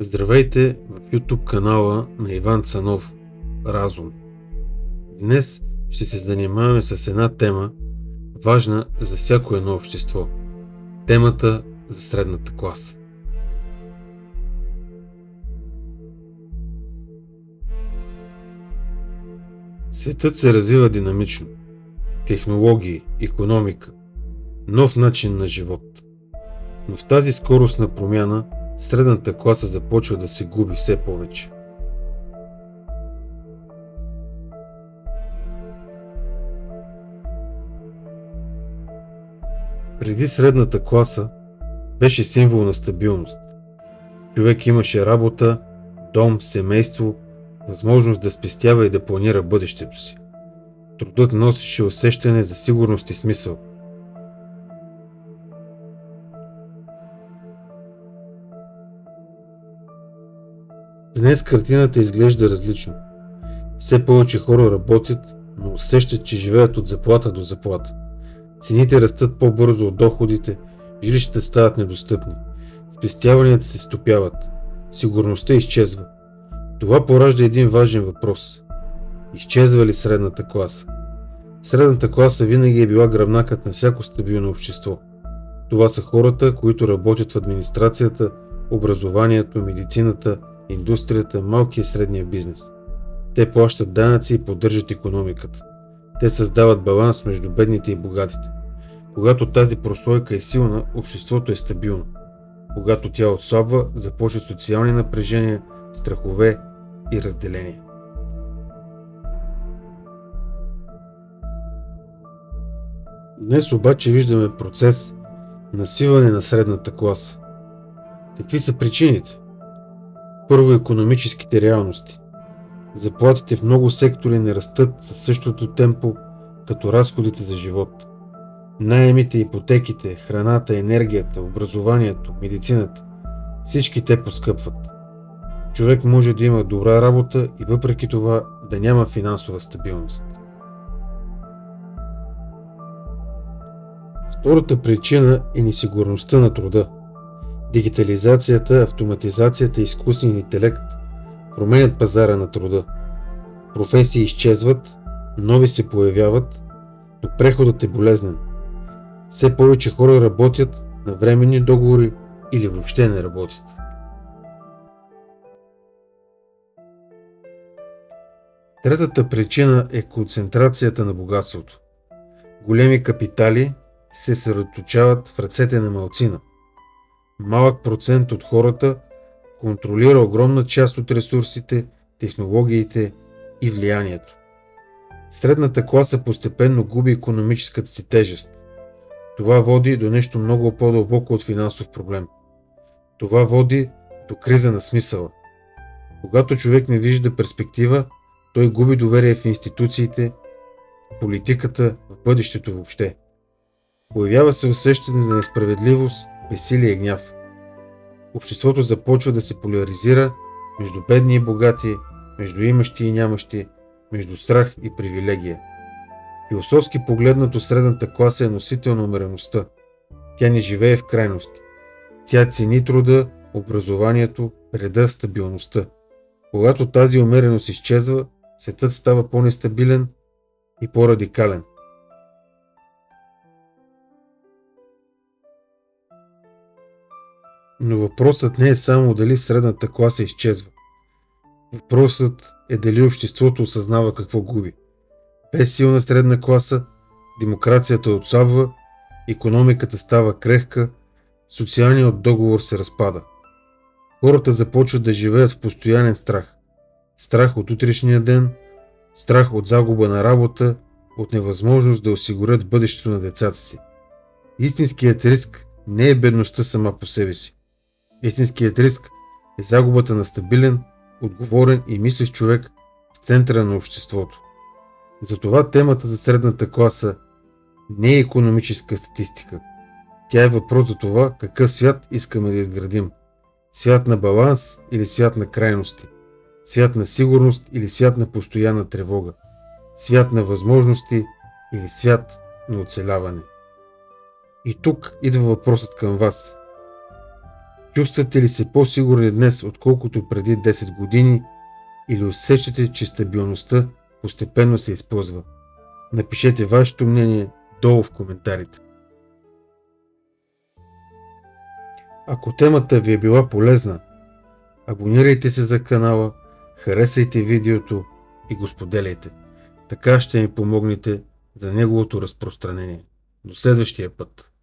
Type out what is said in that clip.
Здравейте в YouTube канала на Иван Цанов Разум. Днес ще се занимаваме с една тема, важна за всяко едно общество. Темата за средната класа. Светът се развива динамично. Технологии, икономика, нов начин на живот. Но в тази скоростна промяна средната класа започва да се губи все повече. Преди средната класа беше символ на стабилност. Човек имаше работа, дом, семейство, възможност да спестява и да планира бъдещето си. Трудът носеше усещане за сигурност и смисъл. Днес картината изглежда различно. Все повече хора работят, но усещат, че живеят от заплата до заплата. Цените растат по-бързо от доходите, жилищата стават недостъпни, спестяванията се стопяват, сигурността изчезва. Това поражда един важен въпрос. Изчезва ли средната класа? Средната класа винаги е била гръбнакът на всяко стабилно общество. Това са хората, които работят в администрацията, образованието, медицината, индустрията, малкия и средния бизнес. Те плащат данъци и поддържат икономиката. Те създават баланс между бедните и богатите. Когато тази прослойка е силна, обществото е стабилно. Когато тя отслабва, започват социални напрежения, страхове и разделения. Днес обаче виждаме процес на свиване на средната класа. Какви са причините? Първо, икономическите реалности. Заплатите в много сектори не растат със същото темпо като разходите за живот. Наемите, ипотеките, храната, енергията, образованието, медицината – всички те поскъпват. Човек може да има добра работа и въпреки това да няма финансова стабилност. Втората причина е несигурността на труда. Дигитализацията, автоматизацията и изкуственият интелект променят пазара на труда. Професии изчезват, нови се появяват, но преходът е болезнен. Все повече хора работят на временни договори или въобще не работят. Третата причина е концентрацията на богатството. Големи капитали се съсредоточават в ръцете на малцина. Малък процент от хората контролира огромна част от ресурсите, технологиите и влиянието. Средната класа постепенно губи икономическата си тежест. Това води до нещо много по-дълбоко от финансов проблем. Това води до криза на смисъла. Когато човек не вижда перспектива, той губи доверие в институциите, в политиката, в бъдещето въобще. Появява се усещане за несправедливост, безсилие и гняв. Обществото започва да се поляризира между бедни и богати, между имащи и нямащи, между страх и привилегия. Философски погледнато средната класа е носител на умереността. Тя не живее в крайности. Тя цени труда, образованието, реда, стабилността. Когато тази умереност изчезва, светът става по-нестабилен и по-радикален. Но въпросът не е само дали средната класа изчезва. Въпросът е дали обществото осъзнава какво губи. Без силна средна класа, демокрацията отслабва, икономиката става крехка, социалният договор се разпада. Хората започват да живеят в постоянен страх. Страх от утрешния ден, страх от загуба на работа, от невъзможност да осигурят бъдещето на децата си. Истинският риск не е бедността сама по себе си. Истинският риск е загубата на стабилен, отговорен и мислещ човек в центъра на обществото. Затова темата за средната класа не е икономическа статистика. Тя е въпрос за това какъв свят искаме да изградим. Свят на баланс или свят на крайности. Свят на сигурност или свят на постоянна тревога. Свят на възможности или свят на оцеляване. И тук идва въпросът към вас. Чувствате ли се по-сигурни днес, отколкото преди 10 години, или усещате, че стабилността постепенно се използва? Напишете вашето мнение долу в коментарите. Ако темата ви е била полезна, абонирайте се за канала, харесайте видеото и го споделяйте. Така ще ми помогнете за неговото разпространение. До следващия път!